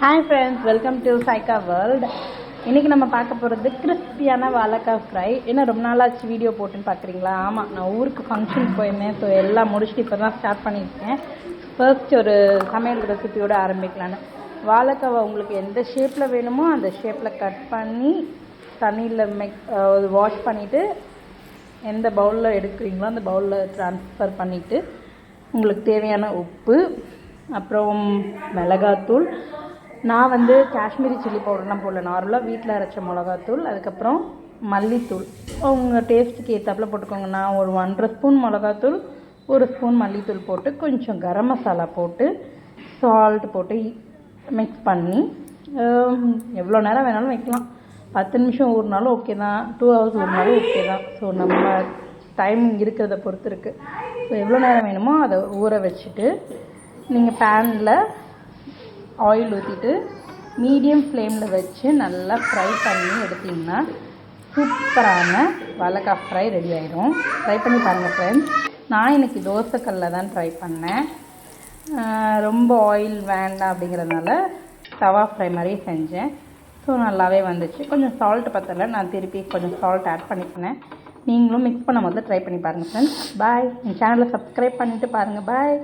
Hi friends, welcome to சைக்கா world. இன்றைக்கி நம்ம பார்க்க போகிறது கிறிஸ்பியான வாழைக்காய் ஃப்ரை. ஏன்னா ரொம்ப நாளாச்சு வீடியோ போட்டுன்னு பார்க்குறீங்களா? ஆமாம், நான் ஊருக்கு ஃபங்க்ஷனுக்கு போயிருந்தேன். ஸோ எல்லாம் முடிச்சுட்டு இப்போ தான் ஸ்டார்ட் பண்ணியிருக்கேன். ஃபர்ஸ்ட் ஒரு சமையல் ரெசிபியோடு ஆரம்பிக்கலான்னு. வாழைக்காவை உங்களுக்கு எந்த ஷேப்பில் வேணுமோ அந்த ஷேப்பில் கட் பண்ணி தண்ணியில் வாஷ் பண்ணிவிட்டு எந்த பவுலில் எடுக்கிறீங்களோ அந்த பவுலில் ட்ரான்ஸ்ஃபர் பண்ணிவிட்டு உங்களுக்கு தேவையான உப்பு, அப்புறம் மிளகாத்தூள். நான் காஷ்மீரி சில்லி பவுடர்லாம் போடல, நார்மலாக வீட்டில் அரைச்ச மிளகாத்தூள், அதுக்கப்புறம் மல்லித்தூள் உங்கள் டேஸ்ட்டுக்கு ஏற்றாப்புல போட்டுக்கோங்க. நான் ஒரு 1.5 ஸ்பூன் மிளகாத்தூள், 1 ஸ்பூன் மல்லித்தூள் போட்டு கொஞ்சம் கரம் மசாலா போட்டு சால்ட் போட்டு மிக்ஸ் பண்ணி எவ்வளோ நேரம் வேணாலும் வைக்கலாம். 10 நிமிஷம் ஊறினாலும் ஓகே தான், 2 ஹவர்ஸ் ஊறினாலும் ஓகே தான். ஸோ நம்ம டைமிங் இருக்கிறத பொறுத்து இருக்குது. ஸோ எவ்வளோ நேரம் வேணுமோ அதை ஊற வச்சுட்டு நீங்கள் பேனில் ஆயில் ஊற்றிட்டு மீடியம் ஃப்ளேமில் வச்சு நல்லா ஃப்ரை பண்ணி எடுத்திங்கன்னா சூப்பரான வாழைக்காய் ஃப்ரை ரெடி ஆகிடும். ட்ரை பண்ணி பாருங்கள் ஃப்ரெண்ட்ஸ். நான் இன்றைக்கி தோசைக்கல்லில் தான் ட்ரை பண்ணேன். ரொம்ப ஆயில் வேண்டாம் அப்படிங்கிறதுனால தவா ஃப்ரை மாதிரி செஞ்சேன். ஸோ நல்லாவே வந்துச்சு. கொஞ்சம் சால்ட் பத்தலை, நான் திருப்பி கொஞ்சம் சால்ட் ஆட் பண்ணிக்கினேன். நீங்களும் மிக்ஸ் பண்ண முதல்ல ட்ரை பண்ணி பாருங்கள் ஃப்ரெண்ட்ஸ். பாய். என் சேனலை சப்ஸ்கிரைப் பண்ணிவிட்டு பாருங்கள். பாய்.